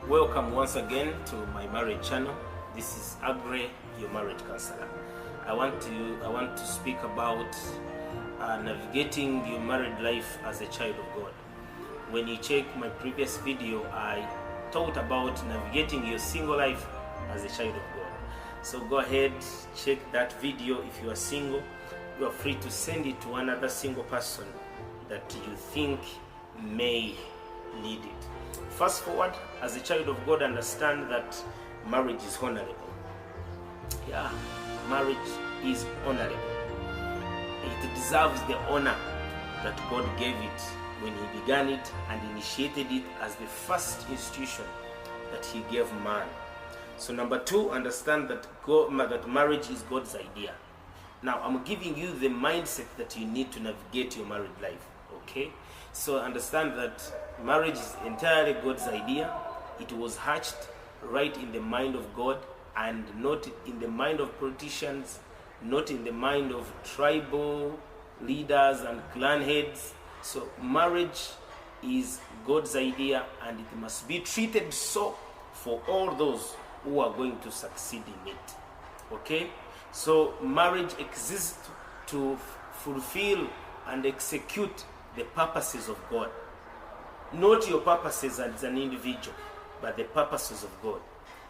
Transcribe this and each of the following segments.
Welcome once again to my marriage channel. This is Agre, your marriage counselor. I want to speak about navigating your married life as a child of God. When you check my previous video, I talked about navigating your single life as a child of God. So go ahead, check that video. If you are single, you are free to send it to another single person that you think may need it. Fast forward, as a child of God, understand that marriage is honorable. Yeah, marriage is honorable. It deserves the honor that God gave it when He began it and initiated it as the first institution that He gave man. So number two, understand that marriage is God's idea. Now, I'm giving you the mindset that you need to navigate your married life. Okay? So understand that marriage is entirely God's idea. It was hatched right in the mind of God and not in the mind of politicians, not in the mind of tribal leaders and clan heads. So marriage is God's idea and it must be treated so for all those who are going to succeed in it. Okay? So marriage exists to fulfill and execute the purposes of God. Not your purposes as an individual, but the purposes of God.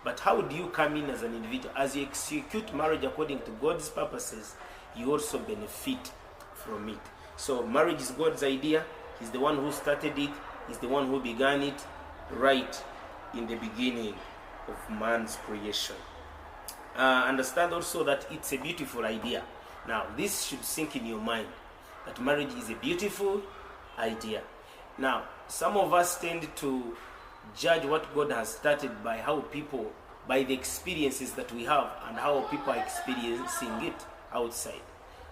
But how do you come in as an individual? As you execute marriage according to God's purposes, you also benefit from it. So marriage is God's idea. He's the one who started it. He's the one who began it right in the beginning of man's creation. Understand also that it's a beautiful idea. Now, this should sink in your mind, that marriage is a beautiful idea. Now, some of us tend to judge what God has started by by the experiences that we have and how people are experiencing it outside.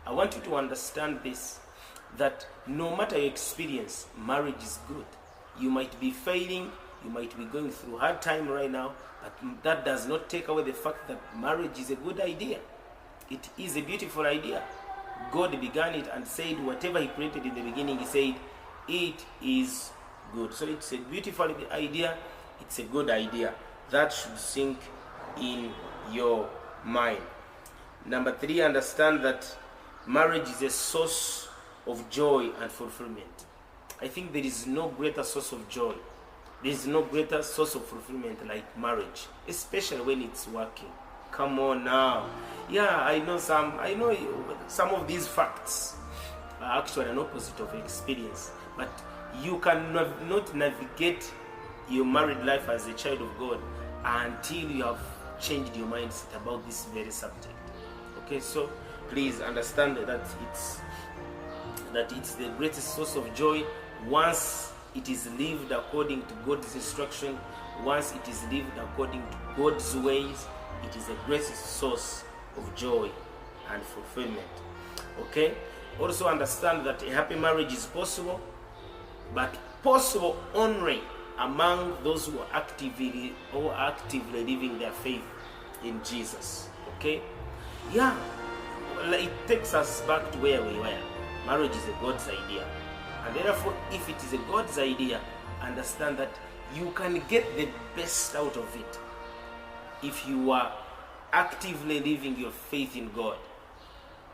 I want you to understand this, that no matter your experience, marriage is good. You might be failing, you might be going through a hard time right now, but that does not take away the fact that marriage is a good idea. It is a beautiful idea. God began it and said whatever He created in the beginning, He said it is good. So it's a beautiful idea. It's a good idea. That should sink in your mind. Number three, understand that marriage is a source of joy and fulfillment. I think there is no greater source of joy. There is no greater source of fulfillment like marriage, especially when it's working. Come on now. Yeah, I know some of these facts are actually an opposite of experience. But you cannot navigate your married life as a child of God until you have changed your mindset about this very subject. Okay, so please understand that it's the greatest source of joy once it is lived according to God's instruction. Once it is lived according to God's ways, it is the greatest source of joy and fulfillment. Okay? Also understand that a happy marriage is possible, but possible only among those who are actively living their faith in Jesus. Okay? Yeah. It takes us back to where we were. Marriage is a God's idea. And therefore, if it is a God's idea, understand that you can get the best out of it if you are actively living your faith in God.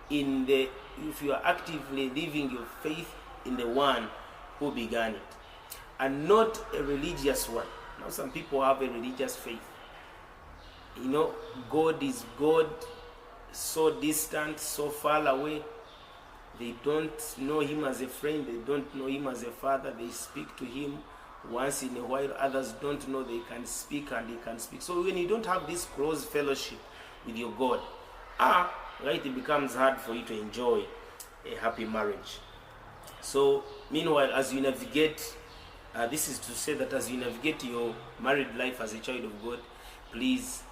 If you are actively living your faith in the one who began it, and not a religious one. Now some people have a religious faith. God is God, so distant, so far away. They don't know Him as a friend. They don't know Him as a father. They speak to Him once in a while. Others don't know they can speak and they can speak. So when you don't have this close fellowship with your God, it becomes hard for you to enjoy a happy marriage. So meanwhile, as you navigate, this is to say that as you navigate your married life as a child of God, please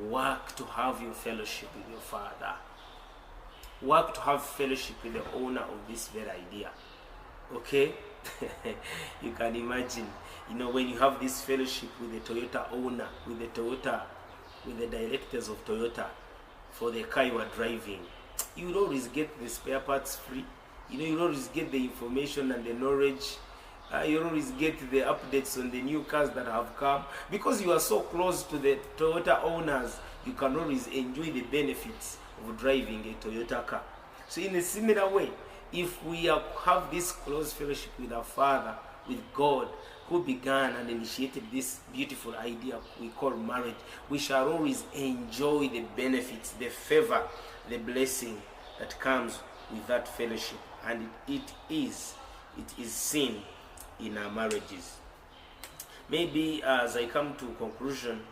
work to have your fellowship with your Father. Work to have fellowship with the owner of this very idea. Okay? You can imagine, when you have this fellowship with the Toyota owner, with the directors of Toyota for the car you are driving, you will always get the spare parts free. You always get the information and the knowledge You always get the updates on the new cars that have come. Because you are so close to the Toyota owners, you can always enjoy the benefits of driving a Toyota car. So in a similar way, if we have this close fellowship with our Father, with God, who began and initiated this beautiful idea we call marriage, we shall always enjoy the benefits, the favor, the blessing that comes with that fellowship. And it is seen in our marriages. Maybe as I come to conclusion,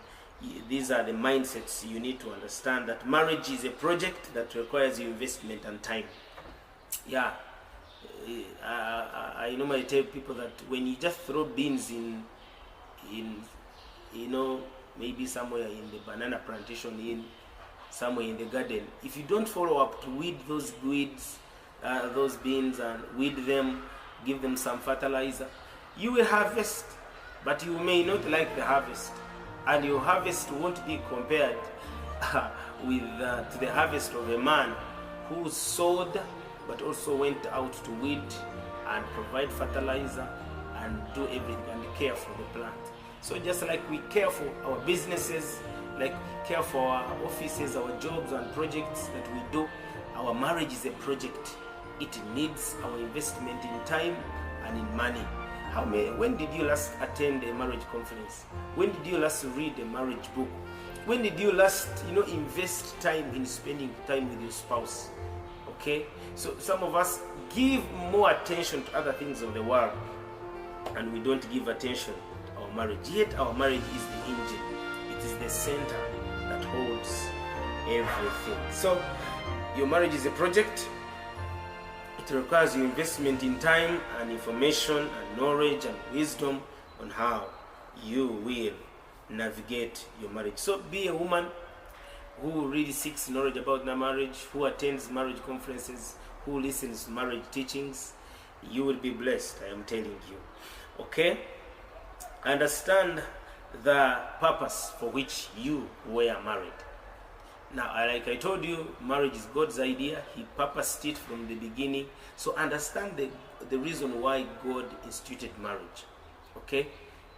these are the mindsets you need to understand, that marriage is a project that requires investment and time. Yeah, I normally tell people that when you just throw beans in maybe somewhere in the banana plantation, somewhere in the garden, if you don't follow up to weed those weeds, those beans, and weed them, give them some fertilizer, you will harvest, but you may not like the harvest, and your harvest won't be compared to the harvest of a man who sowed but also went out to weed and provide fertilizer and do everything and care for the plant. So just like we care for our businesses, like we care for our offices, our jobs and projects that we do, our marriage is a project. It needs our investment in time and in money. When did you last attend a marriage conference? When did you last read a marriage book? When did you last invest time in spending time with your spouse? Okay, so some of us give more attention to other things of the world, and we don't give attention to our marriage. Yet our marriage is the engine. It is the center that holds everything. So your marriage is a project. It requires your investment in time and information and knowledge and wisdom on how you will navigate your marriage. So be a woman who really seeks knowledge about the marriage, who attends marriage conferences, who listens to marriage teachings. You will be blessed, I am telling you. Okay? Understand the purpose for which you were married. Now, like I told you, marriage is God's idea. He purposed it from the beginning. So understand the reason why God instituted marriage. Okay?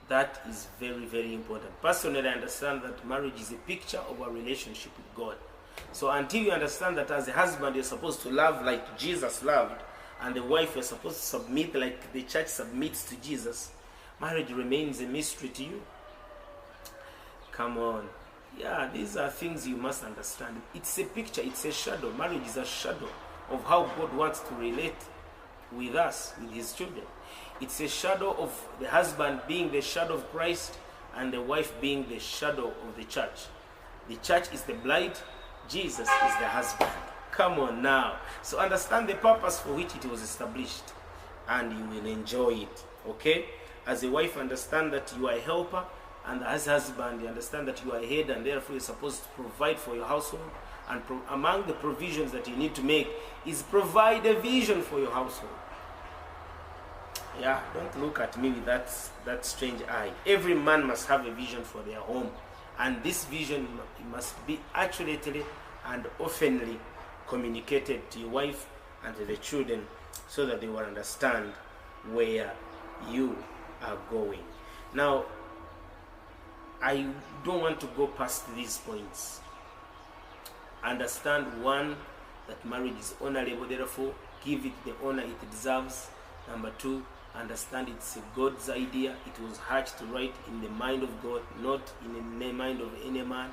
That is very, very important. Personally, I understand that marriage is a picture of our relationship with God. So until you understand that as a husband, you're supposed to love like Jesus loved, and the wife, you're supposed to submit like the church submits to Jesus, marriage remains a mystery to you. Come on. Yeah, these are things you must understand. It's a picture, it's a shadow. Marriage is a shadow of how God wants to relate with us, with his children. It's a shadow of the husband being the shadow of Christ and the wife being the shadow of the church. The church is the bride, Jesus is the husband. Come on now. So understand the purpose for which it was established, and you will enjoy it. Okay? As a wife, understand that you are a helper, and as a husband, you understand that you are a head, and therefore you're supposed to provide for your household. And among the provisions that you need to make is provide a vision for your household. Yeah, don't look at me with that strange eye. Every man must have a vision for their home, and this vision must be accurately and oftenly communicated to your wife and to the children, so that they will understand where you are going. Now, I don't want to go past these points. Understand, one, that marriage is honorable, therefore give it the honor it deserves. Number two, understand it's God's idea. It was hatched right in the mind of God, not in the mind of any man.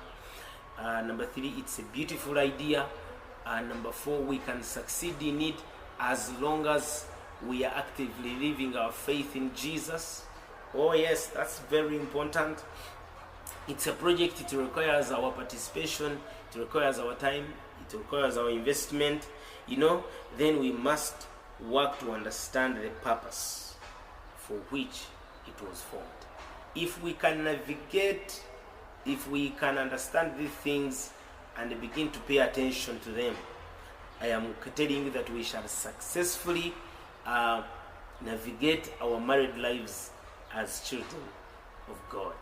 Number three, it's a beautiful idea. Number four, we can succeed in it as long as we are actively living our faith in Jesus. Oh yes, that's very important. It's a project. It requires our participation, it requires our time, it requires our investment. Then we must work to understand the purpose for which it was formed. If we can navigate, if we can understand these things and begin to pay attention to them, I am telling you that we shall successfully navigate our married lives as children of God.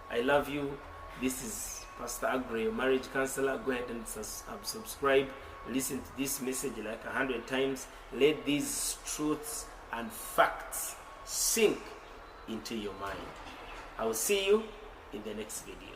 I love you. This is Pastor Agre, your marriage counselor. Go ahead and subscribe. Listen to this message like 100 times. Let these truths and facts sink into your mind. I will see you in the next video.